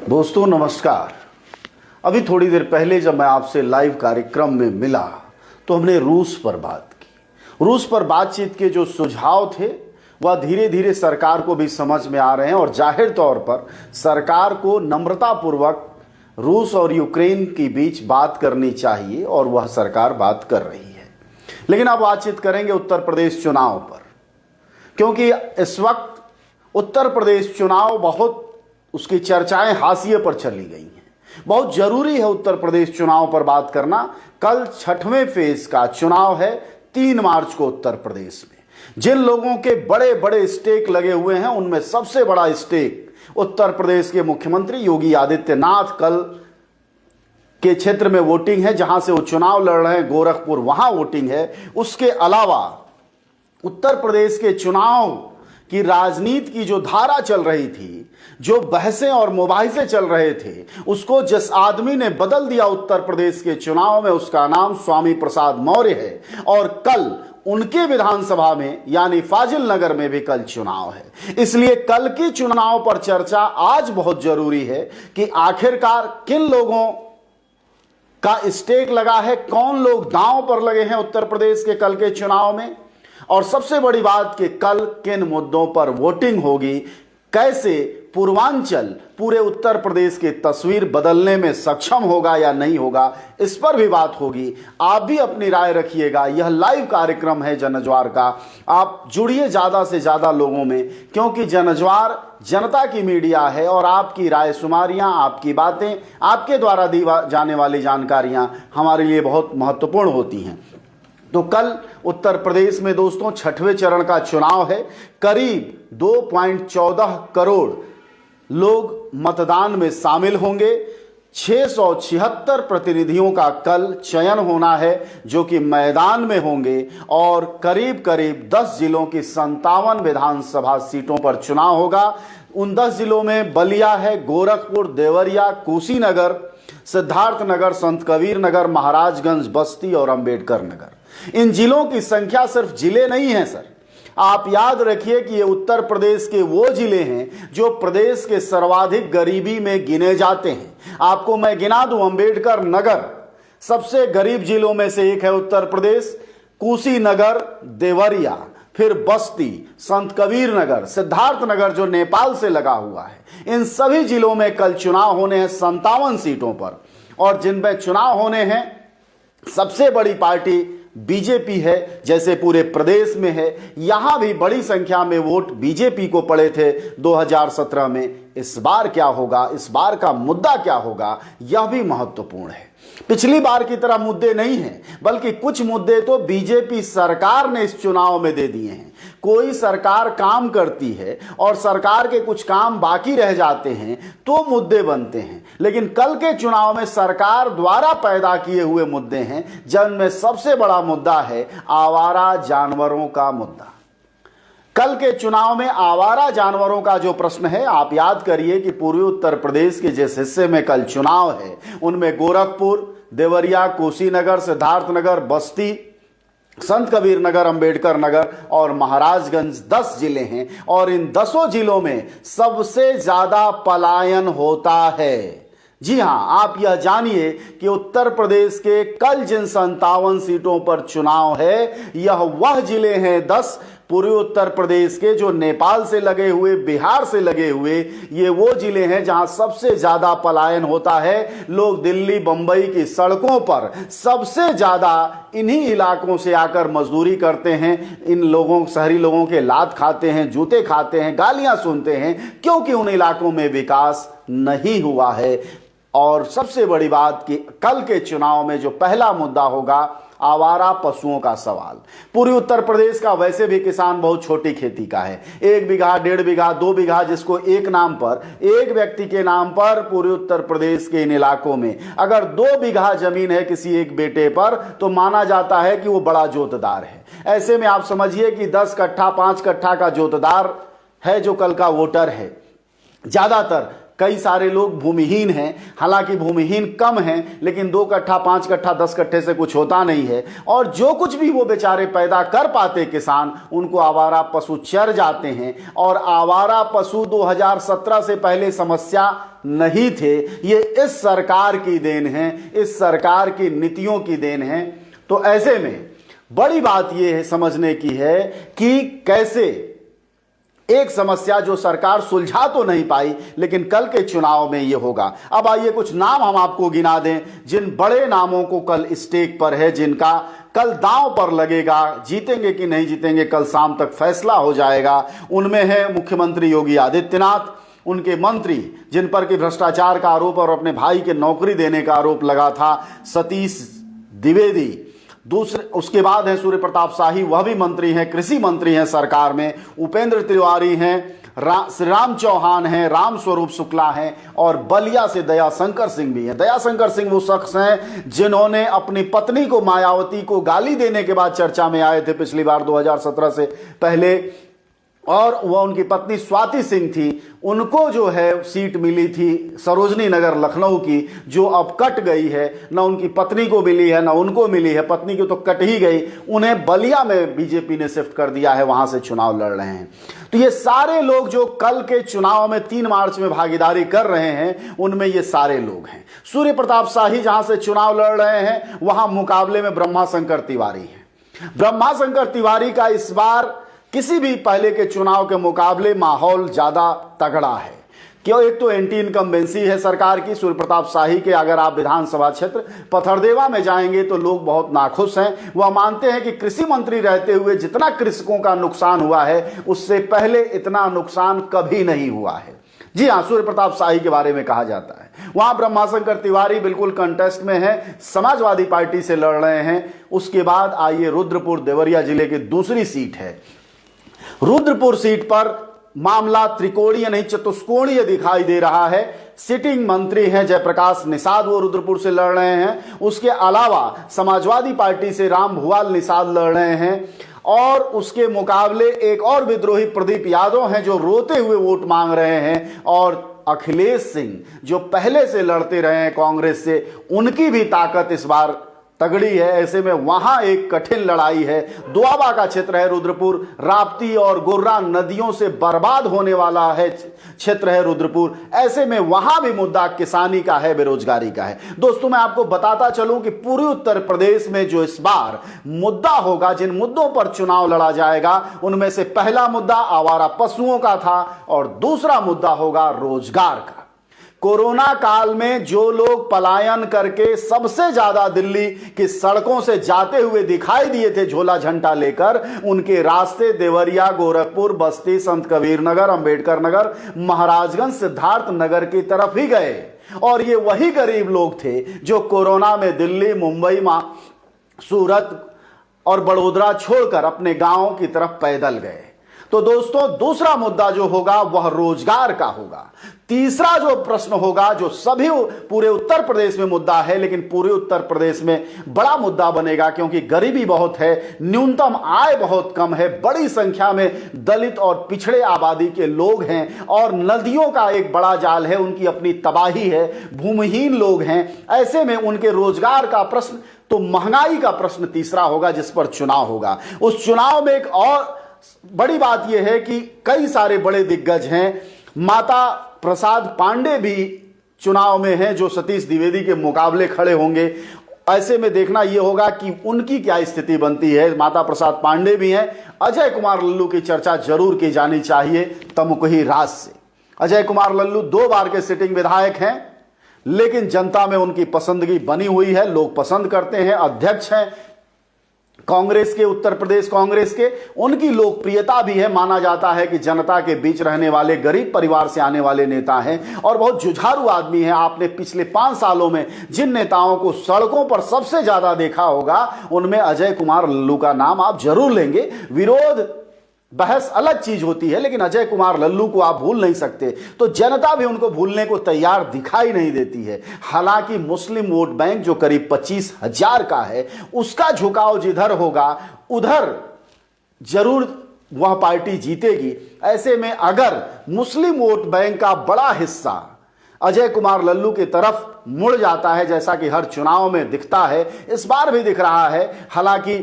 दोस्तों नमस्कार। अभी थोड़ी देर पहले जब मैं आपसे लाइव कार्यक्रम में मिला तो हमने रूस पर बात की। रूस पर बातचीत के जो सुझाव थे वह धीरे धीरे सरकार को भी समझ में आ रहे हैं और जाहिर तौर पर सरकार को नम्रतापूर्वक रूस और यूक्रेन के बीच बात करनी चाहिए और वह सरकार बात कर रही है। लेकिन अब बातचीत करेंगे उत्तर प्रदेश चुनाव पर, क्योंकि इस वक्त उत्तर प्रदेश चुनाव बहुत उसकी चर्चाएं हाशिए पर चली गई हैं। बहुत जरूरी है उत्तर प्रदेश चुनाव पर बात करना। कल 6वें फेज का चुनाव है 3 मार्च को उत्तर प्रदेश में। जिन लोगों के बड़े बड़े स्टेक लगे हुए हैं उनमें सबसे बड़ा स्टेक उत्तर प्रदेश के मुख्यमंत्री योगी आदित्यनाथ कल के क्षेत्र में वोटिंग है, जहां से वो चुनाव लड़ रहे हैं, गोरखपुर, वहां वोटिंग है। उसके अलावा उत्तर प्रदेश के चुनाव की राजनीति की जो धारा चल रही थी, जो बहसें और मुबाहिसे चल रहे थे, उसको जिस आदमी ने बदल दिया उत्तर प्रदेश के चुनाव में, उसका नाम स्वामी प्रसाद मौर्य है। और कल उनके विधानसभा में यानी फाजिल नगर में भी कल चुनाव है। इसलिए कल के चुनाव पर चर्चा आज बहुत जरूरी है कि आखिरकार किन लोगों का स्टेक लगा है, कौन लोग दांव पर लगे हैं उत्तर प्रदेश के कल के चुनाव में, और सबसे बड़ी बात कि कल किन मुद्दों पर वोटिंग होगी, कैसे पूर्वांचल पूरे उत्तर प्रदेश की तस्वीर बदलने में सक्षम होगा या नहीं होगा, इस पर भी बात होगी। आप भी अपनी राय रखिएगा। यह लाइव कार्यक्रम है जनज्वार का। आप जुड़िए ज़्यादा से ज़्यादा लोगों में, क्योंकि जनज्वार जनता की मीडिया है और आपकी राय शुमारियाँ, आपकी बातें, आपके द्वारा दी जाने वाली जानकारियाँ हमारे लिए बहुत महत्वपूर्ण होती हैं। तो कल उत्तर प्रदेश में दोस्तों 6वें चरण का चुनाव है। करीब 2.14 करोड़ लोग मतदान में शामिल होंगे। 676 प्रतिनिधियों का कल चयन होना है जो कि मैदान में होंगे, और करीब करीब 10 जिलों की 57 विधानसभा सीटों पर चुनाव होगा। उन 10 जिलों में बलिया है, गोरखपुर, देवरिया, कुशीनगर, सिद्धार्थनगर, संत कबीर नगर, महाराजगंज, बस्ती और अंबेडकर नगर। इन जिलों की संख्या सिर्फ जिले नहीं है सर। आप याद रखिए कि ये उत्तर प्रदेश के वो जिले हैं जो प्रदेश के सर्वाधिक गरीबी में गिने जाते हैं। आपको मैं गिना दूं, अंबेडकर नगर सबसे गरीब जिलों में से एक है उत्तर प्रदेश, कुशीनगर, देवरिया, फिर बस्ती, संत कबीर नगर, सिद्धार्थनगर जो नेपाल से लगा हुआ है। इन सभी जिलों में कल चुनाव होने हैं 57 सीटों पर, और जिनमें चुनाव होने हैं सबसे बड़ी पार्टी बीजेपी है, जैसे पूरे प्रदेश में है। यहां भी बड़ी संख्या में वोट बीजेपी को पड़े थे 2017 में। इस बार क्या होगा, इस बार का मुद्दा क्या होगा, यह भी महत्वपूर्ण है। पिछली बार की तरह मुद्दे नहीं हैं, बल्कि कुछ मुद्दे तो बीजेपी सरकार ने इस चुनाव में दे दिए हैं। कोई सरकार काम करती है और सरकार के कुछ काम बाकी रह जाते हैं तो मुद्दे बनते हैं, लेकिन कल के चुनाव में सरकार द्वारा पैदा किए हुए मुद्दे हैं, जिनमें सबसे बड़ा मुद्दा है आवारा जानवरों का मुद्दा। कल के चुनाव में आवारा जानवरों का जो प्रश्न है, आप याद करिए कि पूर्वी उत्तर प्रदेश के जिस हिस्से में कल चुनाव है उनमें गोरखपुर, देवरिया, कुशीनगर, सिद्धार्थनगर, बस्ती, संत कबीर नगर, अंबेडकर नगर और महाराजगंज 10 जिले हैं, और इन 10 जिलों में सबसे ज्यादा पलायन होता है। जी हां, आप यह जानिए कि उत्तर प्रदेश के कल जिन 57 सीटों पर चुनाव है, यह वह जिले हैं 10 पूर्वी उत्तर प्रदेश के जो नेपाल से लगे हुए, बिहार से लगे हुए, ये वो जिले हैं जहां सबसे ज्यादा पलायन होता है। लोग दिल्ली, बंबई की सड़कों पर सबसे ज्यादा इन्हीं इलाकों से आकर मजदूरी करते हैं। इन लोगों, शहरी लोगों के लात खाते हैं, जूते खाते हैं, गालियां सुनते हैं, क्योंकि उन इलाकों में विकास नहीं हुआ है। और सबसे बड़ी बात कि कल के चुनाव में जो पहला मुद्दा होगा, आवारा पशुओं का सवाल। पूर्वी उत्तर प्रदेश का वैसे भी किसान बहुत छोटी खेती का है, 1 बीघा, 1.5 बीघा, 2 बीघा, जिसको एक नाम पर, एक व्यक्ति के नाम पर पूर्वी उत्तर प्रदेश के इन इलाकों में अगर 2 बीघा जमीन है किसी एक बेटे पर, तो माना जाता है कि वो बड़ा जोतदार है। ऐसे में आप समझिए कि 10 कट्ठा, 5 कट्ठा का जोतदार है जो कल का वोटर है। ज्यादातर कई सारे लोग भूमिहीन हैं, हालांकि भूमिहीन कम हैं, लेकिन 2 कट्ठा 5 कट्ठा 10 कट्ठे से कुछ होता नहीं है। और जो कुछ भी वो बेचारे पैदा कर पाते किसान, उनको आवारा पशु चर जाते हैं। और आवारा पशु 2017 से पहले समस्या नहीं थे, ये इस सरकार की देन है, इस सरकार की नीतियों की देन है। तो ऐसे में बड़ी बात यह है समझने की है कि कैसे एक समस्या जो सरकार सुलझा तो नहीं पाई, लेकिन कल के चुनाव में यह होगा। अब आइए कुछ नाम हम आपको गिना दें, जिन बड़े नामों को कल स्टेक पर है, जिनका कल दांव पर लगेगा, जीतेंगे कि नहीं जीतेंगे कल शाम तक फैसला हो जाएगा। उनमें है मुख्यमंत्री योगी आदित्यनाथ, उनके मंत्री जिन पर कि भ्रष्टाचार का आरोप और अपने भाई के नौकरी देने का आरोप लगा था, सतीश द्विवेदी। दूसरे उसके बाद हैं सूर्य प्रताप शाही, वह भी मंत्री हैं, कृषि मंत्री हैं सरकार में। उपेंद्र तिवारी हैं, श्री राम चौहान हैं, राम स्वरूप शुक्ला हैं, और बलिया से दयाशंकर सिंह भी हैं। दयाशंकर सिंह वो शख्स हैं जिन्होंने अपनी पत्नी को, मायावती को गाली देने के बाद चर्चा में आए थे पिछली बार 2017 से पहले। और वह उनकी पत्नी स्वाति सिंह थी, उनको जो है सीट मिली थी सरोजनी नगर लखनऊ की, जो अब कट गई है। न उनकी पत्नी को मिली है, न उनको मिली है, पत्नी की तो कट ही गई। उन्हें बलिया में बीजेपी ने शिफ्ट कर दिया है, वहां से चुनाव लड़ रहे हैं। तो ये सारे लोग जो कल के चुनाव में 3 मार्च में भागीदारी कर रहे हैं, उनमें ये सारे लोग हैं। सूर्य प्रताप शाही जहां से चुनाव लड़ रहे हैं, वहां मुकाबले में ब्रह्माशंकर तिवारी है। ब्रह्माशंकर तिवारी का इस बार किसी भी पहले के चुनाव के मुकाबले माहौल ज्यादा तगड़ा है। क्यों? एक तो एंटी इनकम्बेंसी है सरकार की। सूर्य प्रताप शाही के अगर आप विधानसभा क्षेत्र पथरदेवा में जाएंगे तो लोग बहुत नाखुश हैं। वह मानते हैं कि कृषि मंत्री रहते हुए जितना कृषकों का नुकसान हुआ है, उससे पहले इतना नुकसान कभी नहीं हुआ है। जी हाँ, सूर्य प्रताप शाही के बारे में कहा जाता है। वहां ब्रह्माशंकर तिवारी बिल्कुल कंटेस्ट में है, समाजवादी पार्टी से लड़ रहे हैं। उसके बाद आइए रुद्रपुर देवरिया जिले की दूसरी सीट है। रुद्रपुर सीट पर मामला त्रिकोणीय नहीं चतुष्कोणीय दिखाई दे रहा है। सिटिंग मंत्री हैं जयप्रकाश निषाद, वो रुद्रपुर से लड़ रहे हैं। उसके अलावा समाजवादी पार्टी से राम भुवाल निषाद लड़ रहे हैं। और उसके मुकाबले एक और विद्रोही प्रदीप यादव हैं जो रोते हुए वोट मांग रहे हैं। और अखिलेश सिंह जो पहले से लड़ते रहे हैं कांग्रेस से, उनकी भी ताकत इस बार तगड़ी है। ऐसे में वहां एक कठिन लड़ाई है। दोआबा का क्षेत्र है रुद्रपुर, राप्ती और गोर्रा नदियों से बर्बाद होने वाला है क्षेत्र है रुद्रपुर। ऐसे में वहां भी मुद्दा किसानी का है, बेरोजगारी का है। दोस्तों, मैं आपको बताता चलूं कि पूरे उत्तर प्रदेश में जो इस बार मुद्दा होगा, जिन मुद्दों पर चुनाव लड़ा जाएगा, उनमें से पहला मुद्दा आवारा पशुओं का था और दूसरा मुद्दा होगा रोजगार का। कोरोना काल में जो लोग पलायन करके सबसे ज्यादा दिल्ली की सड़कों से जाते हुए दिखाई दिए थे झोला झंटा लेकर, उनके रास्ते देवरिया, गोरखपुर, बस्ती, संत कबीर नगर, अंबेडकर नगर, महाराजगंज, सिद्धार्थ नगर की तरफ ही गए। और ये वही गरीब लोग थे जो कोरोना में दिल्ली, मुंबई, सूरत और बड़ोदरा छोड़कर अपने गांव की तरफ पैदल गए। तो दोस्तों, दूसरा मुद्दा जो होगा वह रोजगार का होगा। तीसरा जो प्रश्न होगा, जो सभी पूरे उत्तर प्रदेश में मुद्दा है, लेकिन पूरे उत्तर प्रदेश में बड़ा मुद्दा बनेगा, क्योंकि गरीबी बहुत है, न्यूनतम आय बहुत कम है, बड़ी संख्या में दलित और पिछड़े आबादी के लोग हैं, और नदियों का एक बड़ा जाल है, उनकी अपनी तबाही है, भूमिहीन लोग हैं। ऐसे में उनके रोजगार का प्रश्न, तो महंगाई का प्रश्न तीसरा होगा जिस पर चुनाव होगा। उस चुनाव में एक और बड़ी बात यह है कि कई सारे बड़े दिग्गज हैं। माता प्रसाद पांडे भी चुनाव में हैं जो सतीश द्विवेदी के मुकाबले खड़े होंगे। ऐसे में देखना यह होगा कि उनकी क्या स्थिति बनती है। माता प्रसाद पांडे भी हैं। अजय कुमार लल्लू की चर्चा जरूर की जानी चाहिए तमुकुही राज से। अजय कुमार लल्लू 2 बार के सिटिंग विधायक हैं, लेकिन जनता में उनकी पसंदगी बनी हुई है, लोग पसंद करते हैं। अध्यक्ष हैं कांग्रेस के, उत्तर प्रदेश कांग्रेस के। उनकी लोकप्रियता भी है, माना जाता है कि जनता के बीच रहने वाले, गरीब परिवार से आने वाले नेता हैं और बहुत जुझारू आदमी हैं। आपने पिछले 5 सालों में जिन नेताओं को सड़कों पर सबसे ज्यादा देखा होगा, उनमें अजय कुमार लल्लू का नाम आप जरूर लेंगे। विरोध बहस अलग चीज होती है, लेकिन अजय कुमार लल्लू को आप भूल नहीं सकते। तो जनता भी उनको भूलने को तैयार दिखाई नहीं देती है। हालांकि मुस्लिम वोट बैंक जो करीब 25,000 का है, उसका झुकाव जिधर होगा उधर जरूर वह पार्टी जीतेगी। ऐसे में अगर मुस्लिम वोट बैंक का बड़ा हिस्सा अजय कुमार लल्लू की तरफ मुड़ जाता है, जैसा कि हर चुनाव में दिखता है, इस बार भी दिख रहा है। हालांकि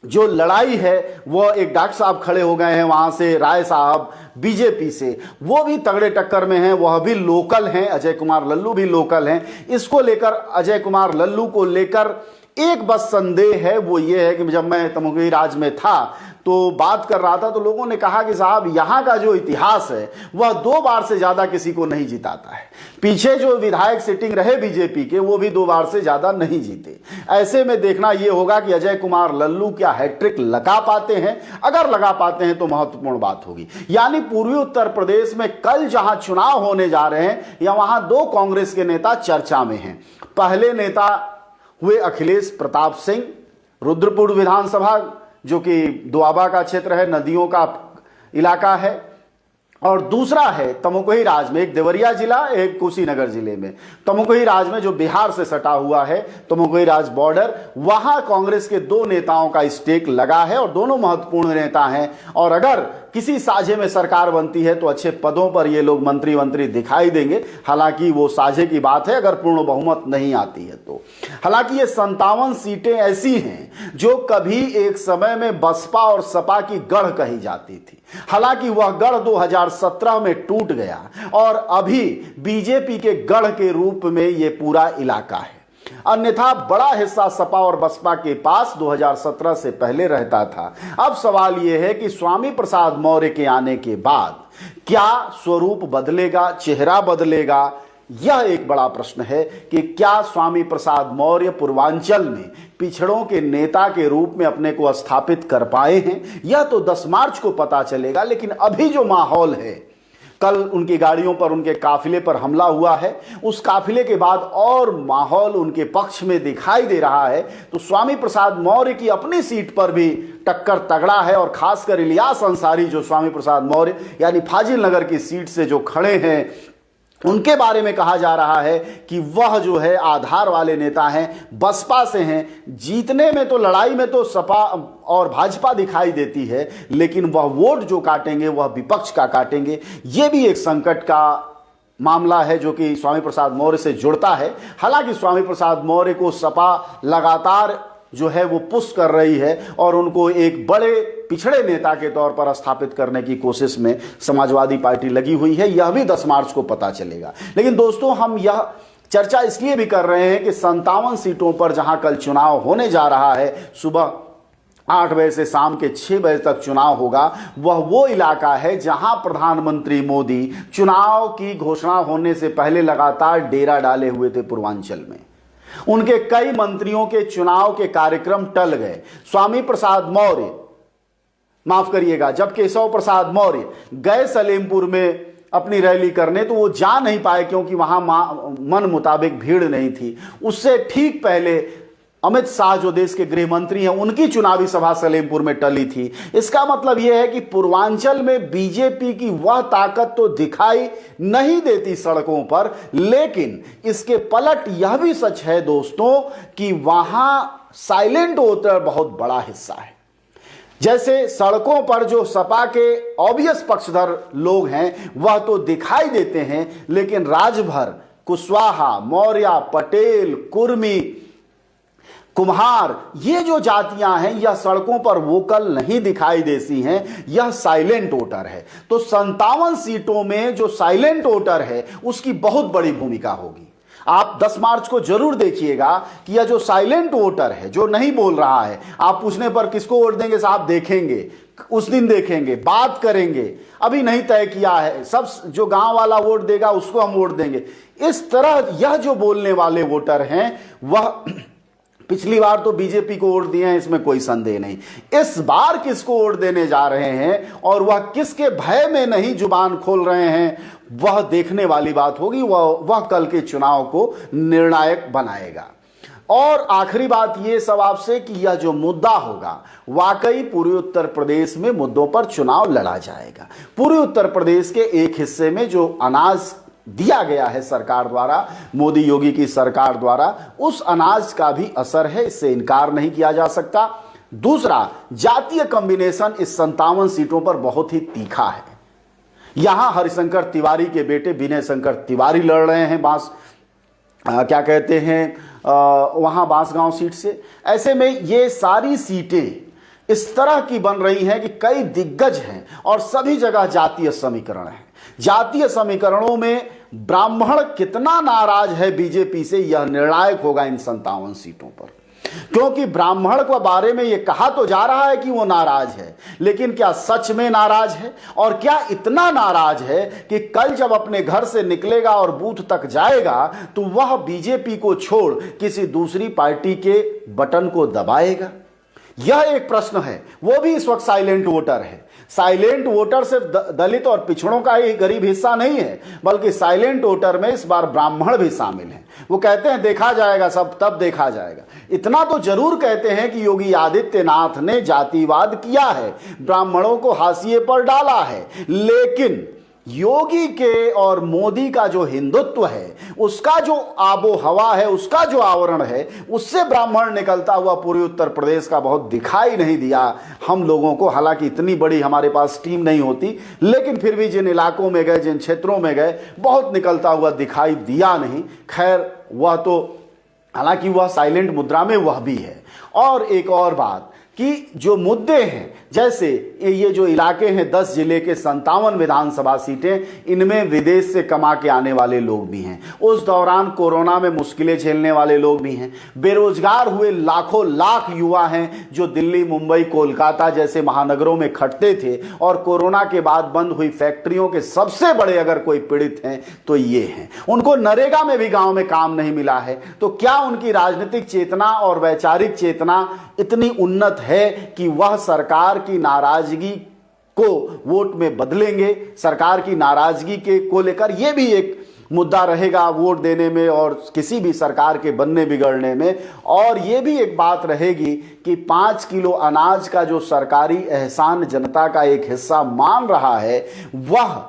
जो लड़ाई है वो एक डॉक्टर साहब खड़े हो गए हैं वहां से, राय साहब बीजेपी से, वो भी तगड़े टक्कर में हैं, वह भी लोकल हैं, अजय कुमार लल्लू भी लोकल हैं। इसको लेकर, अजय कुमार लल्लू को लेकर एक बस संदेह है, वो ये है कि जब मैं तमुगई राज में था तो बात कर रहा था तो लोगों ने कहा कि साहब यहां का जो इतिहास है वह 2 बार से ज्यादा किसी को नहीं जिताता है। पीछे जो विधायक सिटिंग रहे बीजेपी के वो भी 2 बार से ज्यादा नहीं जीते। ऐसे में देखना यह होगा कि अजय कुमार लल्लू क्या हैट्रिक लगा पाते हैं। अगर लगा पाते हैं तो महत्वपूर्ण बात होगी। यानी पूर्वी उत्तर प्रदेश में कल जहां चुनाव होने जा रहे हैं या वहां 2 कांग्रेस के नेता चर्चा में हैं। पहले नेता हुए अखिलेश प्रताप सिंह, रुद्रपुर विधानसभा जो कि दोआबा का क्षेत्र है, नदियों का इलाका है, और दूसरा है तमुकुही राज में, एक देवरिया जिला, एक कुशीनगर जिले में। तमुकुही राज में जो बिहार से सटा हुआ है, तमुकुही राज बॉर्डर, वहां कांग्रेस के 2 नेताओं का स्टेक लगा है और दोनों महत्वपूर्ण नेता हैं। और अगर किसी साझे में सरकार बनती है तो अच्छे पदों पर ये लोग मंत्री दिखाई देंगे। हालांकि वो साझे की बात है अगर पूर्ण बहुमत नहीं आती है तो। हालांकि ये 57 सीटें ऐसी हैं जो कभी एक समय में बसपा और सपा की गढ़ कही जाती थी। हालांकि वह गढ़ 2017 में टूट गया और अभी बीजेपी के गढ़ के रूप में यह पूरा इलाका है। अन्यथा बड़ा हिस्सा सपा और बसपा के पास 2017 से पहले रहता था। अब सवाल यह है कि स्वामी प्रसाद मौर्य के आने के बाद क्या स्वरूप बदलेगा, चेहरा बदलेगा? यह एक बड़ा प्रश्न है कि क्या स्वामी प्रसाद मौर्य पूर्वांचल में पिछड़ों के नेता के रूप में अपने को स्थापित कर पाए हैं? यह तो 10 मार्च को पता चलेगा। लेकिन अभी जो माहौल है, कल उनकी गाड़ियों पर, उनके काफिले पर हमला हुआ है, उस काफिले के बाद और माहौल उनके पक्ष में दिखाई दे रहा है। तो स्वामी प्रसाद मौर्य की अपनी सीट पर भी टक्कर तगड़ा है और खासकर इलियास अंसारी जो स्वामी प्रसाद मौर्य यानी फाजिल नगर की सीट से जो खड़े हैं, उनके बारे में कहा जा रहा है कि वह जो है आधार वाले नेता हैं, बसपा से हैं। जीतने में तो, लड़ाई में तो सपा और भाजपा दिखाई देती है, लेकिन वह वोट जो काटेंगे वह विपक्ष का काटेंगे। यह भी एक संकट का मामला है जो कि स्वामी प्रसाद मौर्य से जुड़ता है। हालांकि स्वामी प्रसाद मौर्य को सपा लगातार जो है वो पुश कर रही है और उनको एक बड़े पिछड़े नेता के तौर पर स्थापित करने की कोशिश में समाजवादी पार्टी लगी हुई है। यह भी 10 मार्च को पता चलेगा। लेकिन दोस्तों, हम यह चर्चा इसलिए भी कर रहे हैं कि 57 सीटों पर जहां कल चुनाव होने जा रहा है, सुबह 8 बजे से शाम के 6 बजे तक चुनाव होगा, वह वो इलाका है जहां प्रधानमंत्री मोदी चुनाव की घोषणा होने से पहले लगातार डेरा डाले हुए थे। पूर्वांचल में उनके कई मंत्रियों के चुनाव के कार्यक्रम टल गए। स्वामी प्रसाद मौर्य, माफ करिएगा, जब केशव प्रसाद मौर्य गए सलेमपुर में अपनी रैली करने तो वो जा नहीं पाए क्योंकि वहां मन मुताबिक भीड़ नहीं थी। उससे ठीक पहले अमित शाह जो देश के गृह मंत्री हैं, उनकी चुनावी सभा सलेमपुर में टली थी। इसका मतलब यह है कि पूर्वांचल में बीजेपी की वह ताकत तो दिखाई नहीं देती सड़कों पर, लेकिन इसके पलट यह भी सच है दोस्तों कि वहां साइलेंट वोटर बहुत बड़ा हिस्सा है। जैसे सड़कों पर जो सपा के ऑब्वियस पक्षधर लोग हैं वह तो दिखाई देते हैं, लेकिन राजभर, कुशवाहा, मौर्य, पटेल, कुर्मी, कुम्हार, ये जो जातियां हैं यह सड़कों पर वोकल नहीं दिखाई देती हैं, यह साइलेंट वोटर है। तो 57 सीटों में जो साइलेंट वोटर है उसकी बहुत बड़ी भूमिका होगी। आप 10 मार्च को जरूर देखिएगा कि यह जो साइलेंट वोटर है, जो नहीं बोल रहा है, आप पूछने पर किसको वोट देंगे साहब, देखेंगे, उस दिन देखेंगे, बात करेंगे, अभी नहीं तय किया है, सब जो गांव वाला वोट देगा उसको हम वोट देंगे। इस तरह यह जो बोलने वाले वोटर हैं वह पिछली बार तो बीजेपी को वोट दिए हैं, इसमें कोई संदेह नहीं। इस बार किसको वोट देने जा रहे हैं और वह किसके भय में नहीं जुबान खोल रहे हैं, वह देखने वाली बात होगी। वह कल के चुनाव को निर्णायक बनाएगा। और आखिरी बात यह सब आपसे कि यह जो मुद्दा होगा, वाकई पूर्वी उत्तर प्रदेश में मुद्दों पर चुनाव लड़ा जाएगा। पूर्वी उत्तर प्रदेश के एक हिस्से में जो अनाज दिया गया है सरकार द्वारा, मोदी योगी की सरकार द्वारा, उस अनाज का भी असर है, इससे इनकार नहीं किया जा सकता। दूसरा, जातीय कॉम्बिनेशन इस 57 सीटों पर बहुत ही तीखा है। यहां हरिशंकर तिवारी के बेटे विनय शंकर तिवारी लड़ रहे हैं क्या कहते हैं वहां बांसगांव सीट से। ऐसे में ये सारी सीटें इस तरह की बन रही हैं कि कई दिग्गज हैं और सभी जगह जातीय समीकरण है। जातीय समीकरणों में ब्राह्मण कितना नाराज है बीजेपी से, यह निर्णायक होगा इन 57 सीटों पर। क्योंकि ब्राह्मण के बारे में यह कहा तो जा रहा है कि वो नाराज है, लेकिन क्या सच में नाराज है? और क्या इतना नाराज है कि कल जब अपने घर से निकलेगा और बूथ तक जाएगा तो वह बीजेपी को छोड़ किसी दूसरी पार्टी के बटन को दबाएगा? यह एक प्रश्न है। वो भी इस वक्त साइलेंट वोटर है। साइलेंट वोटर सिर्फ दलित और पिछड़ों का ही गरीब हिस्सा नहीं है, बल्कि साइलेंट वोटर में इस बार ब्राह्मण भी शामिल हैं। वो कहते हैं देखा जाएगा, सब तब देखा जाएगा। इतना तो जरूर कहते हैं कि योगी आदित्यनाथ ने जातिवाद किया है, ब्राह्मणों को हाशिए पर डाला है, लेकिन योगी के और मोदी का जो हिंदुत्व है, उसका जो आबो हवा है, उसका जो आवरण है, उससे ब्राह्मण निकलता हुआ पूर्वी उत्तर प्रदेश का बहुत दिखाई नहीं दिया हम लोगों को। हालांकि इतनी बड़ी हमारे पास टीम नहीं होती, लेकिन फिर भी जिन इलाकों में गए, जिन क्षेत्रों में गए, बहुत निकलता हुआ दिखाई दिया नहीं। खैर, वह तो हालांकि वह साइलेंट मुद्रा में वह भी है। और एक और बात कि जो मुद्दे हैं, जैसे ये जो इलाके हैं 10 जिले के 57 विधानसभा सीटें, इनमें विदेश से कमा के आने वाले लोग भी हैं। उस दौरान कोरोना में मुश्किलें झेलने वाले लोग भी हैं। बेरोजगार हुए लाखों लाख युवा हैं जो दिल्ली, मुंबई, कोलकाता जैसे महानगरों में खटते थे, और कोरोना के बाद बंद हुई फैक्ट्रियों के सबसे बड़े अगर कोई पीड़ित हैं तो ये हैं। उनको नरेगा में भी गांव में काम नहीं मिला है। तो क्या उनकी राजनीतिक चेतना और वैचारिक चेतना इतनी उन्नत है कि वह सरकार की नाराजगी को वोट में बदलेंगे? सरकार की नाराजगी को लेकर यह भी एक मुद्दा रहेगा वोट देने में और किसी भी सरकार के बनने बिगड़ने में। और यह भी एक बात रहेगी कि 5 किलो अनाज का जो सरकारी एहसान जनता का एक हिस्सा मान रहा है, वह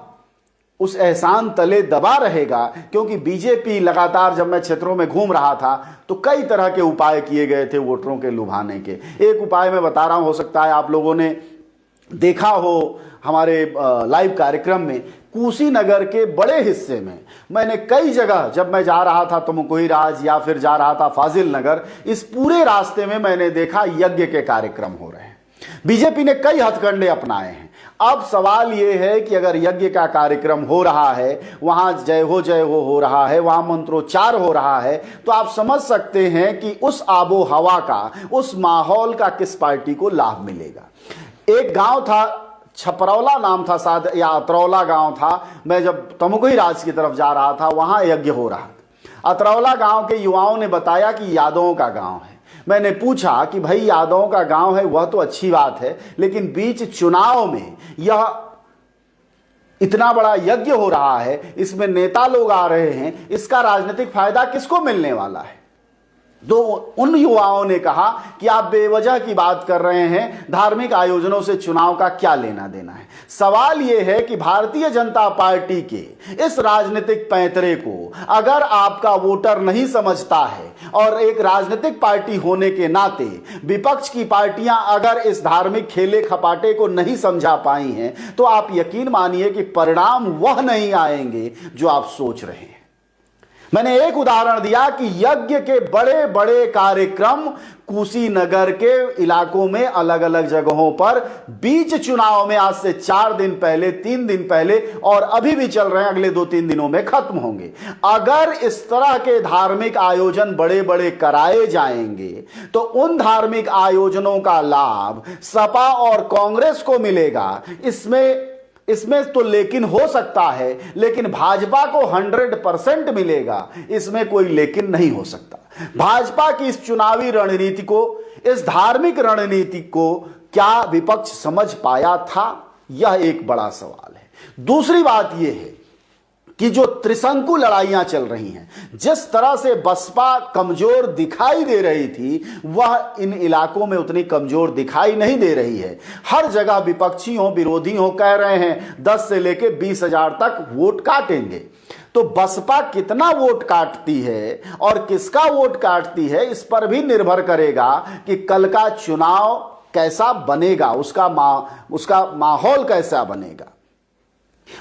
उस एहसान तले दबा रहेगा। क्योंकि बीजेपी लगातार, जब मैं क्षेत्रों में घूम रहा था तो कई तरह के उपाय किए गए थे वोटरों के लुभाने के। एक उपाय मैं बता रहा हूं, हो सकता है आप लोगों ने देखा हो हमारे लाइव कार्यक्रम में। कुशीनगर के बड़े हिस्से में मैंने कई जगह, जब मैं जा रहा था तमुकुही राज या फिर जा रहा था फाजिल नगर, इस पूरे रास्ते में मैंने देखा यज्ञ के कार्यक्रम हो रहे हैं। बीजेपी ने कई हथकंडे अपनाए हैं। अब सवाल यह है कि अगर यज्ञ का कार्यक्रम हो रहा है, वहां जय हो रहा है, वहां मंत्रोच्चार हो रहा है, तो आप समझ सकते हैं कि उस आबो हवा का, उस माहौल का किस पार्टी को लाभ मिलेगा। एक गांव था, छपरौला नाम था शायद, या अतरौला गांव था। मैं जब तमुकुही राज की तरफ जा रहा था, वहां यज्ञ हो रहा था। अतरौला गांव के युवाओं ने बताया कि यादवों का गांव है। मैंने पूछा कि भाई यादवों का गांव है, वह तो अच्छी बात है, लेकिन बीच चुनाव में यह इतना बड़ा यज्ञ हो रहा है, इसमें नेता लोग आ रहे हैं, इसका राजनीतिक फायदा किसको मिलने वाला है? तो उन युवाओं ने कहा कि आप बेवजह की बात कर रहे हैं, धार्मिक आयोजनों से चुनाव का क्या लेना देना है। सवाल यह है कि भारतीय जनता पार्टी के इस राजनीतिक पैंतरे को अगर आपका वोटर नहीं समझता है, और एक राजनीतिक पार्टी होने के नाते विपक्ष की पार्टियां अगर इस धार्मिक खेले खपाटे को नहीं समझा पाई हैं, तो आप यकीन मानिए कि परिणाम वह नहीं आएंगे जो आप सोच रहे हैं। मैंने एक उदाहरण दिया कि यज्ञ के बड़े बड़े कार्यक्रम कुशीनगर के इलाकों में अलग अलग जगहों पर बीच चुनाव में आज से 4 दिन पहले, 3 दिन पहले, और अभी भी चल रहे हैं, अगले 2-3 दिनों में खत्म होंगे। अगर इस तरह के धार्मिक आयोजन बड़े बड़े कराए जाएंगे तो उन धार्मिक आयोजनों का लाभ सपा और कांग्रेस को मिलेगा। इसमें तो लेकिन हो सकता है, लेकिन भाजपा को 100% मिलेगा, इसमें कोई लेकिन नहीं हो सकता। भाजपा की इस चुनावी रणनीति को, इस धार्मिक रणनीति को क्या विपक्ष समझ पाया था? यह एक बड़ा सवाल है। दूसरी बात यह है कि जो त्रिशंकु लड़ाइयां चल रही हैं, जिस तरह से बसपा कमजोर दिखाई दे रही थी, वह इन इलाकों में उतनी कमजोर दिखाई नहीं दे रही है। हर जगह विपक्षियों, विरोधियों कह रहे हैं 10 से लेकर 20,000 तक वोट काटेंगे। तो बसपा कितना वोट काटती है और किसका वोट काटती है, इस पर भी निर्भर करेगा कि कल का चुनाव कैसा बनेगा, उसका माहौल कैसा बनेगा।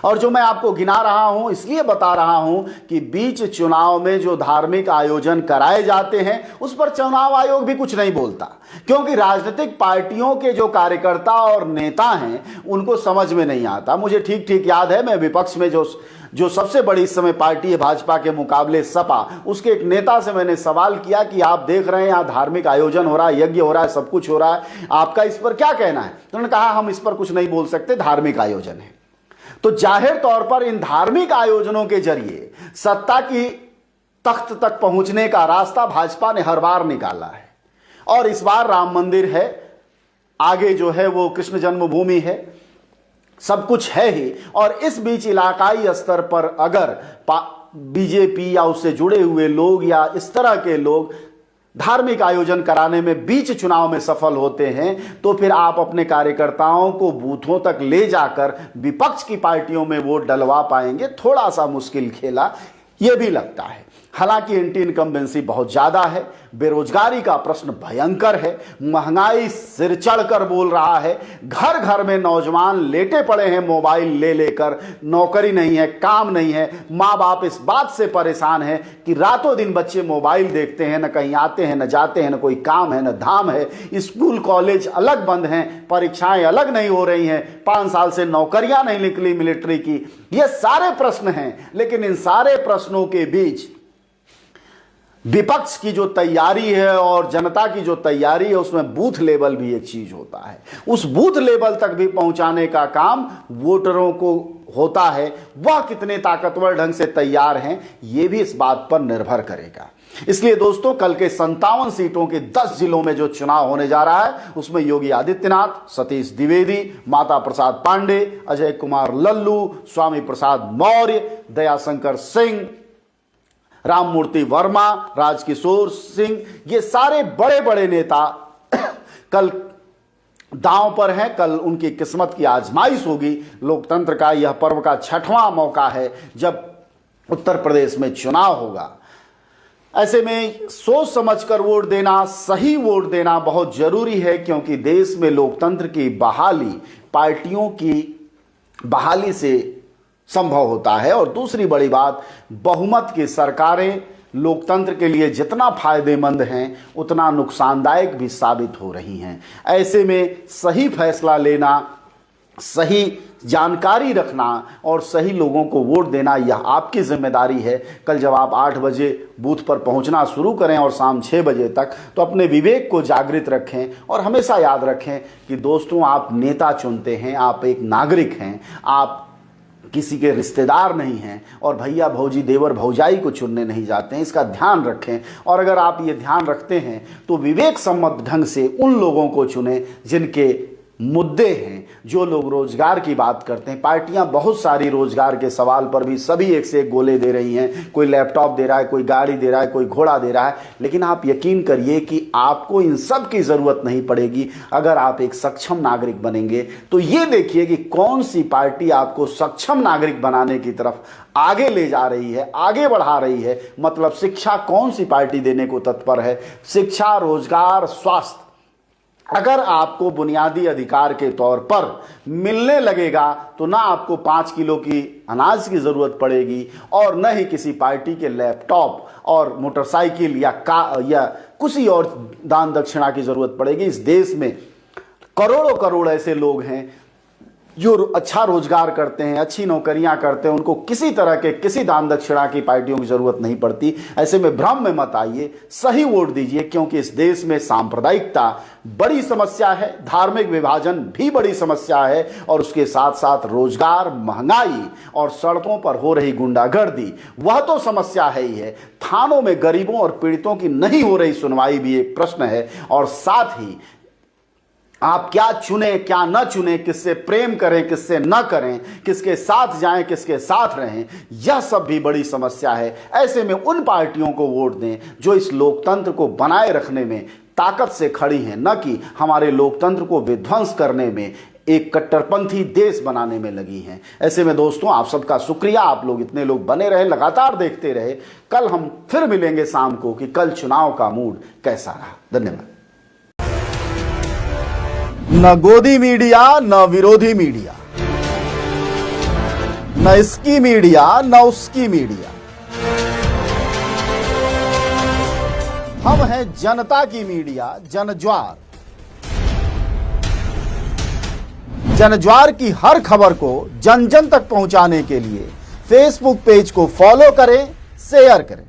और जो मैं आपको गिना रहा हूं इसलिए बता रहा हूं कि बीच चुनाव में जो धार्मिक आयोजन कराए जाते हैं उस पर चुनाव आयोग भी कुछ नहीं बोलता, क्योंकि राजनीतिक पार्टियों के जो कार्यकर्ता और नेता हैं उनको समझ में नहीं आता। मुझे ठीक ठीक याद है, मैं विपक्ष में जो सबसे बड़ी इस समय पार्टी है भाजपा के मुकाबले सपा, उसके एक नेता से मैंने सवाल किया कि आप देख रहे हैं यहाँ धार्मिक आयोजन हो रहा है, यज्ञ हो रहा है, सब कुछ हो रहा है, आपका इस पर क्या कहना है? तो उन्होंने कहा हम इस पर कुछ नहीं बोल सकते, धार्मिक आयोजन है। तो जाहिर तौर पर इन धार्मिक आयोजनों के जरिए सत्ता की तख्त तक पहुंचने का रास्ता भाजपा ने हर बार निकाला है। और इस बार राम मंदिर है, आगे जो है वो कृष्ण जन्मभूमि है, सब कुछ है ही। और इस बीच इलाकाई स्तर पर अगर बीजेपी या उससे जुड़े हुए लोग या इस तरह के लोग धार्मिक आयोजन कराने में बीच चुनाव में सफल होते हैं तो फिर आप अपने कार्यकर्ताओं को बूथों तक ले जाकर विपक्ष की पार्टियों में वोट डलवा पाएंगे? थोड़ा सा मुश्किल खेला यह भी लगता है। हालांकि एंटी इनकम्बेंसी बहुत ज्यादा है, बेरोजगारी का प्रश्न भयंकर है, महंगाई सिर चढ़कर बोल रहा है, घर घर में नौजवान लेटे पड़े हैं मोबाइल ले लेकर, नौकरी नहीं है, काम नहीं है, माँ बाप इस बात से परेशान है कि रातों दिन बच्चे मोबाइल देखते हैं, न कहीं आते हैं, न जाते हैं, न कोई काम है, न धाम है, स्कूल कॉलेज अलग बंद हैं, परीक्षाएं अलग नहीं हो रही हैं, 5 साल से नौकरियां नहीं निकली मिलिट्री की। ये सारे प्रश्न हैं, लेकिन इन सारे प्रश्नों के बीच विपक्ष की जो तैयारी है और जनता की जो तैयारी है उसमें बूथ लेवल भी एक चीज होता है। उस बूथ लेवल तक भी पहुंचाने का काम वोटरों को होता है। वह कितने ताकतवर ढंग से तैयार हैं ये भी इस बात पर निर्भर करेगा। इसलिए दोस्तों, कल के 57 सीटों के 10 जिलों में जो चुनाव होने जा रहा है उसमें योगी आदित्यनाथ, सतीश द्विवेदी, माता प्रसाद पांडे, अजय कुमार लल्लू, स्वामी प्रसाद मौर्य, दयाशंकर सिंह, राममूर्ति वर्मा, राजकिशोर सिंह, ये सारे बड़े बड़े नेता कल दांव पर हैं। कल उनकी किस्मत की आजमाइश होगी। लोकतंत्र का यह पर्व का 6वां मौका है जब उत्तर प्रदेश में चुनाव होगा। ऐसे में सोच समझकर वोट देना, सही वोट देना बहुत जरूरी है, क्योंकि देश में लोकतंत्र की बहाली पार्टियों की बहाली से संभव होता है। और दूसरी बड़ी बात, बहुमत की सरकारें लोकतंत्र के लिए जितना फायदेमंद हैं उतना नुकसानदायक भी साबित हो रही हैं। ऐसे में सही फैसला लेना, सही जानकारी रखना और सही लोगों को वोट देना यह आपकी जिम्मेदारी है। कल जब आप 8 बजे बूथ पर पहुंचना शुरू करें और शाम 6 बजे तक, तो अपने विवेक को जागृत रखें और हमेशा याद रखें कि दोस्तों, आप नेता चुनते हैं, आप एक नागरिक हैं, आप किसी के रिश्तेदार नहीं हैं और भैया भौजी देवर भौजाई को चुनने नहीं जाते हैं। इसका ध्यान रखें। और अगर आप ये ध्यान रखते हैं तो विवेक सम्मत ढंग से उन लोगों को चुनें जिनके मुद्दे हैं, जो लोग रोजगार की बात करते हैं। पार्टियां बहुत सारी रोजगार के सवाल पर भी सभी एक से एक गोले दे रही हैं। कोई लैपटॉप दे रहा है, कोई गाड़ी दे रहा है, कोई घोड़ा दे रहा है, लेकिन आप यकीन करिए कि आपको इन सब की जरूरत नहीं पड़ेगी अगर आप एक सक्षम नागरिक बनेंगे। तो ये देखिए कि कौन सी पार्टी आपको सक्षम नागरिक बनाने की तरफ आगे ले जा रही है, आगे बढ़ा रही है। मतलब शिक्षा कौन सी पार्टी देने को तत्पर है? शिक्षा, रोजगार, स्वास्थ्य अगर आपको बुनियादी अधिकार के तौर पर मिलने लगेगा तो ना आपको 5 किलो की अनाज की जरूरत पड़ेगी और न ही किसी पार्टी के लैपटॉप और मोटरसाइकिल या किसी और दान दक्षिणा की जरूरत पड़ेगी। इस देश में करोड़ों करोड़ ऐसे लोग हैं जो अच्छा रोजगार करते हैं, अच्छी नौकरियां करते हैं, उनको किसी तरह के किसी दान दक्षिणा की पार्टियों की जरूरत नहीं पड़ती। ऐसे में भ्रम में मत आइए, सही वोट दीजिए, क्योंकि इस देश में सांप्रदायिकता बड़ी समस्या है, धार्मिक विभाजन भी बड़ी समस्या है और उसके साथ साथ रोजगार, महंगाई और सड़कों पर हो रही गुंडागर्दी वह तो समस्या है ही है। थानों में गरीबों और पीड़ितों की नहीं हो रही सुनवाई भी एक प्रश्न है। और साथ ही आप क्या चुने क्या न चुने, किससे प्रेम करें किससे न करें, किसके साथ जाएं किसके साथ रहें, यह सब भी बड़ी समस्या है। ऐसे में उन पार्टियों को वोट दें जो इस लोकतंत्र को बनाए रखने में ताकत से खड़ी हैं, न कि हमारे लोकतंत्र को विध्वंस करने में, एक कट्टरपंथी देश बनाने में लगी हैं। ऐसे में दोस्तों, आप सबका शुक्रिया, आप लोग इतने लोग बने रहे, लगातार देखते रहे। कल हम फिर मिलेंगे शाम को कि कल चुनाव का मूड कैसा रहा। धन्यवाद। न गोदी मीडिया न विरोधी मीडिया, न इसकी मीडिया न उसकी मीडिया। हम हैं जनता की मीडिया, जनज्वार। जनज्वार की हर खबर को जन जन तक पहुंचाने के लिए फेसबुक पेज को फॉलो करें, शेयर करें।